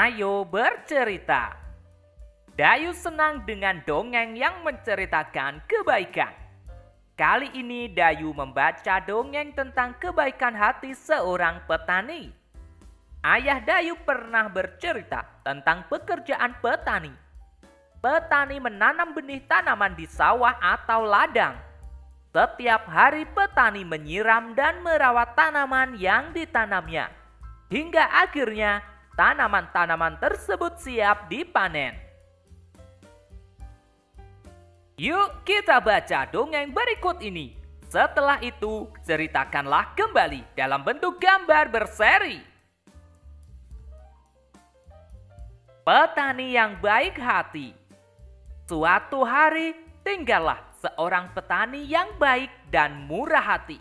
Ayo bercerita. Dayu senang dengan dongeng yang menceritakan kebaikan. Kali ini Dayu membaca dongeng tentang kebaikan hati seorang petani. Ayah Dayu pernah bercerita tentang pekerjaan petani. Petani menanam benih tanaman di sawah atau ladang. Setiap hari petani menyiram dan merawat tanaman yang ditanamnya. Hingga akhirnya tanaman-tanaman tersebut siap dipanen. Yuk kita baca dongeng berikut ini. Setelah itu ceritakanlah kembali dalam bentuk gambar berseri. Petani yang baik hati. Suatu hari tinggallah seorang petani yang baik dan murah hati.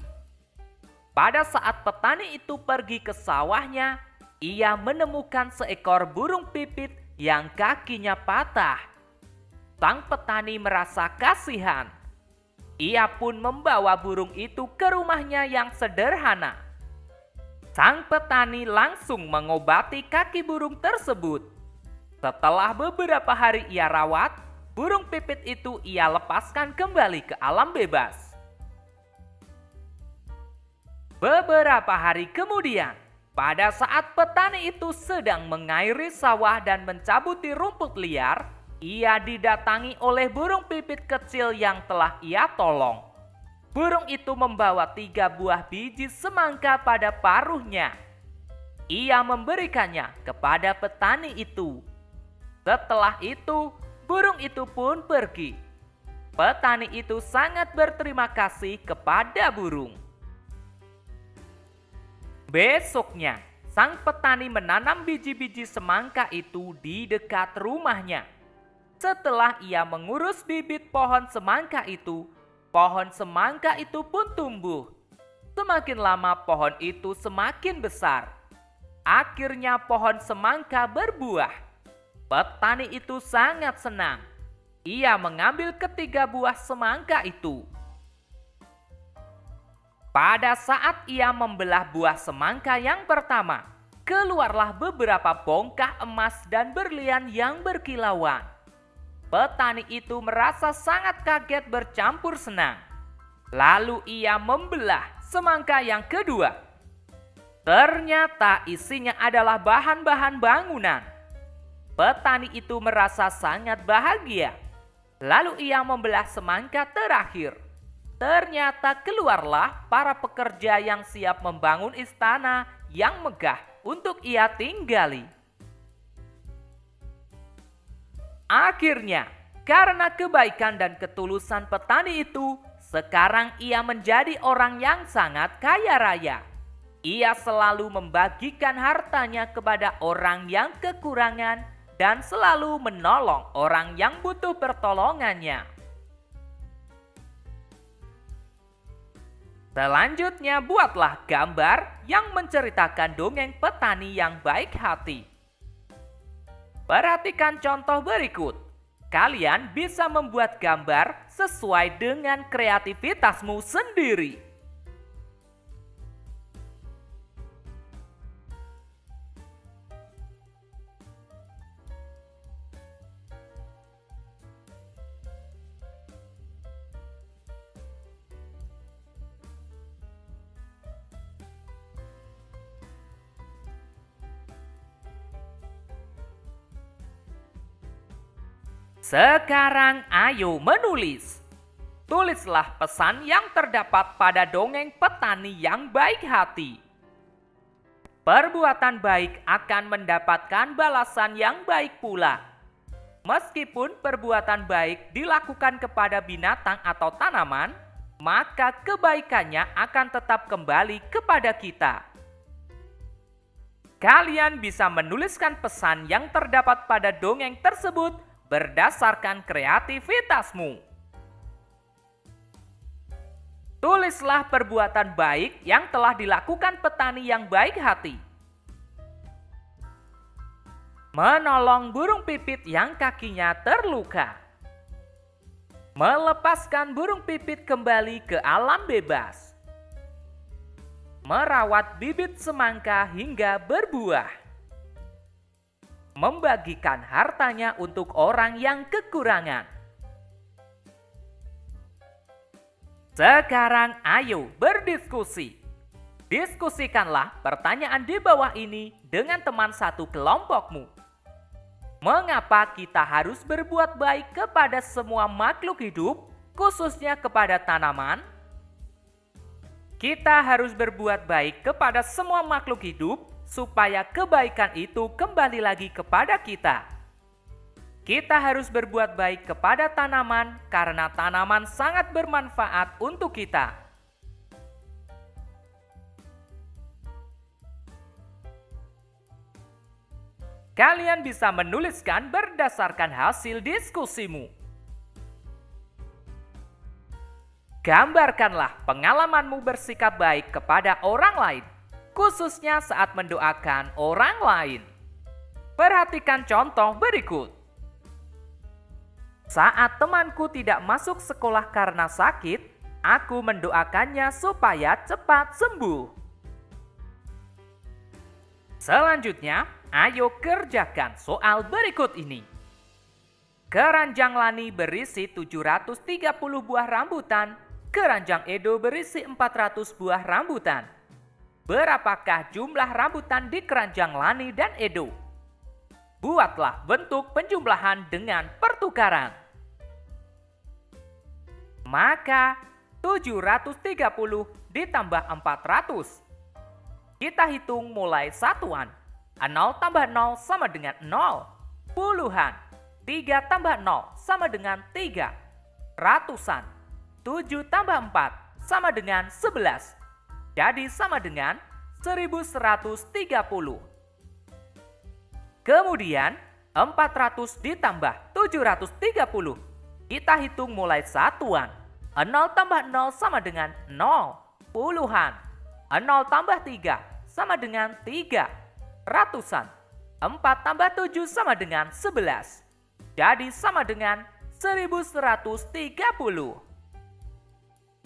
Pada saat petani itu pergi ke sawahnya, ia menemukan seekor burung pipit yang kakinya patah. Sang petani merasa kasihan. Ia pun membawa burung itu ke rumahnya yang sederhana. Sang petani langsung mengobati kaki burung tersebut. Setelah beberapa hari ia rawat, burung pipit itu ia lepaskan kembali ke alam bebas. Beberapa hari kemudian, pada saat petani itu sedang mengairi sawah dan mencabuti rumput liar, ia didatangi oleh burung pipit kecil yang telah ia tolong. Burung itu membawa 3 buah biji semangka pada paruhnya. Ia memberikannya kepada petani itu. Setelah itu, burung itu pun pergi. Petani itu sangat berterima kasih kepada burung. Besoknya, sang petani menanam biji-biji semangka itu di dekat rumahnya. Setelah ia mengurus bibit pohon semangka itu pun tumbuh. Semakin lama pohon itu semakin besar. Akhirnya pohon semangka berbuah. Petani itu sangat senang. Ia mengambil ketiga buah semangka itu. Pada saat ia membelah buah semangka yang pertama, keluarlah beberapa bongkah emas dan berlian yang berkilauan. Petani itu merasa sangat kaget bercampur senang. Lalu ia membelah semangka yang kedua. Ternyata isinya adalah bahan-bahan bangunan. Petani itu merasa sangat bahagia. Lalu ia membelah semangka terakhir. Ternyata keluarlah para pekerja yang siap membangun istana yang megah untuk ia tinggali. Akhirnya, karena kebaikan dan ketulusan petani itu, sekarang ia menjadi orang yang sangat kaya raya. Ia selalu membagikan hartanya kepada orang yang kekurangan dan selalu menolong orang yang butuh pertolongannya. Selanjutnya, buatlah gambar yang menceritakan dongeng petani yang baik hati. Perhatikan contoh berikut. Kalian bisa membuat gambar sesuai dengan kreativitasmu sendiri. Sekarang ayo menulis. Tulislah pesan yang terdapat pada dongeng petani yang baik hati. Perbuatan baik akan mendapatkan balasan yang baik pula. Meskipun perbuatan baik dilakukan kepada binatang atau tanaman, maka kebaikannya akan tetap kembali kepada kita. Kalian bisa menuliskan pesan yang terdapat pada dongeng tersebut berdasarkan kreativitasmu. Tulislah perbuatan baik yang telah dilakukan petani yang baik hati. Menolong burung pipit yang kakinya terluka. Melepaskan burung pipit kembali ke alam bebas. Merawat bibit semangka hingga berbuah. membagikan hartanya untuk orang yang kekurangan. Sekarang ayo berdiskusi. Diskusikanlah pertanyaan di bawah ini dengan teman satu kelompokmu. Mengapa kita harus berbuat baik kepada semua makhluk hidup, khususnya kepada tanaman? Kita harus berbuat baik kepada semua makhluk hidup supaya kebaikan itu kembali lagi kepada kita. Kita harus berbuat baik kepada tanaman karena tanaman sangat bermanfaat untuk kita. Kalian bisa menuliskan berdasarkan hasil diskusimu. Gambarkanlah pengalamanmu bersikap baik kepada orang lain, khususnya saat mendoakan orang lain. Perhatikan contoh berikut. Saat temanku tidak masuk sekolah karena sakit, aku mendoakannya supaya cepat sembuh. Selanjutnya, ayo kerjakan soal berikut ini. Keranjang Lani berisi 730 buah rambutan, keranjang Edo berisi 400 buah rambutan. Berapakah jumlah rambutan di keranjang Lani dan Edo? Buatlah bentuk penjumlahan dengan pertukaran. Maka 730 ditambah 400. Kita hitung mulai satuan. 0 tambah 0 sama dengan 0. Puluhan. 3 tambah 0 sama dengan 3. Ratusan. 7 tambah 4 sama dengan 11. Jadi sama dengan 1130. Kemudian 400 ditambah 730. Kita hitung mulai satuan. 0 tambah 0 sama dengan 0. Puluhan. 0 tambah 3 sama dengan 3. Ratusan. 4 tambah 7 sama dengan 11. Jadi sama dengan 1130.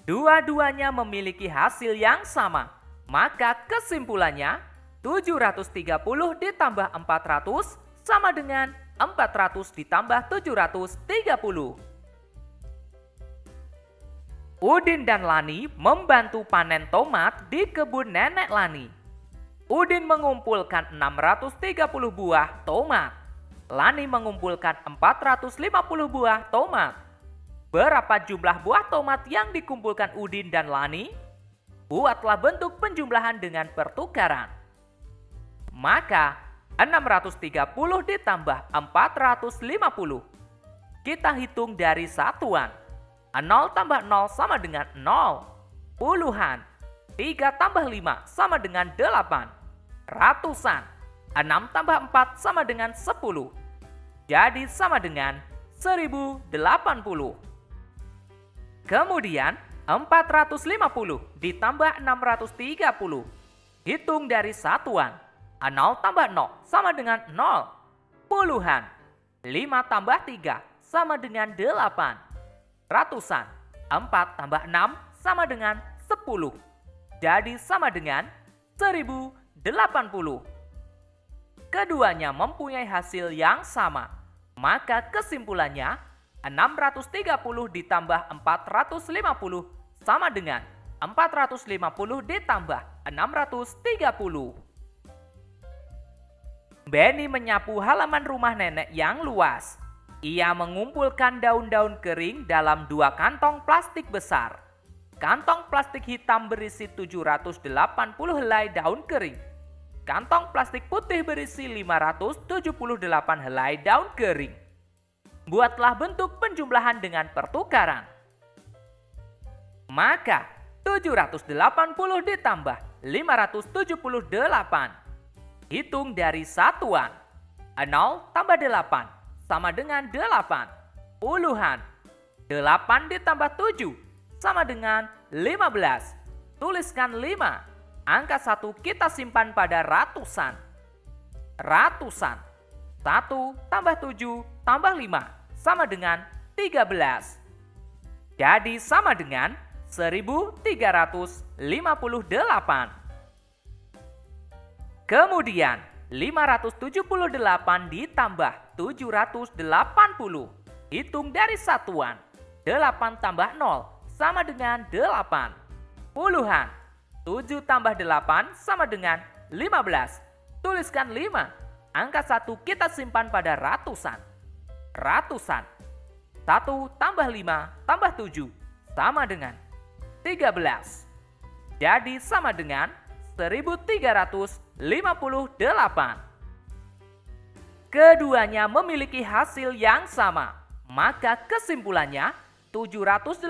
Dua-duanya memiliki hasil yang sama. Maka kesimpulannya 730 ditambah 400 sama dengan 400 ditambah 730. Udin dan Lani membantu panen tomat di kebun nenek Lani. Udin mengumpulkan 630 buah tomat. Lani mengumpulkan 450 buah tomat. Berapa jumlah buah tomat yang dikumpulkan Udin dan Lani? Buatlah bentuk penjumlahan dengan pertukaran. Maka 630 ditambah 450. Kita hitung dari satuan. 0 tambah 0 sama dengan 0. Puluhan. 3 tambah 5 sama dengan 8. Ratusan. 6 tambah 4 sama dengan 10. Jadi sama dengan 1080. Kemudian 450 ditambah 630. Hitung dari satuan. 0 tambah 0 sama dengan 0. Puluhan. 5 tambah 3 sama dengan 8. Ratusan. 4 tambah 6 sama dengan 10. Jadi sama dengan 1080. Keduanya mempunyai hasil yang sama. Maka kesimpulannya 630 ditambah 450 sama dengan 450 ditambah 630. Benny menyapu halaman rumah nenek yang luas. Ia mengumpulkan daun-daun kering dalam 2 kantong plastik besar. Kantong plastik hitam berisi 780 helai daun kering. Kantong plastik putih berisi 578 helai daun kering. Buatlah bentuk penjumlahan dengan pertukaran. Maka 780 ditambah 578. Hitung dari satuan. 0 tambah 8 sama dengan 8. Puluhan. 8 ditambah 7 sama dengan 15. Tuliskan 5. Angka 1 kita simpan pada ratusan. Ratusan. 1 tambah 7 tambah 5 sama dengan 13. Jadi sama dengan 1358. Kemudian 578 ditambah 780. Hitung dari satuan. 8 tambah 0 sama dengan 8. Puluhan. 7 tambah 8 sama dengan 15. Tuliskan 5. Angka 1 kita simpan pada ratusan. Ratusan. 1 tambah 5 tambah 7 sama dengan 13. Jadi sama dengan 1358. Keduanya memiliki hasil yang sama. Maka kesimpulannya 780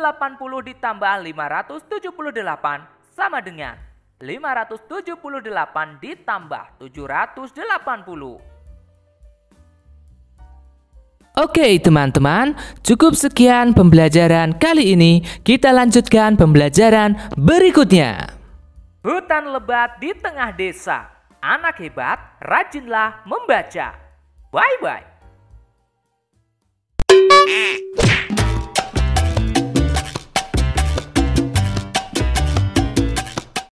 ditambah 578 sama dengan 578 ditambah 780. Oke teman-teman, cukup sekian pembelajaran kali ini. Kita lanjutkan pembelajaran berikutnya. Hutan lebat di tengah desa. Anak hebat, rajinlah membaca. Bye-bye.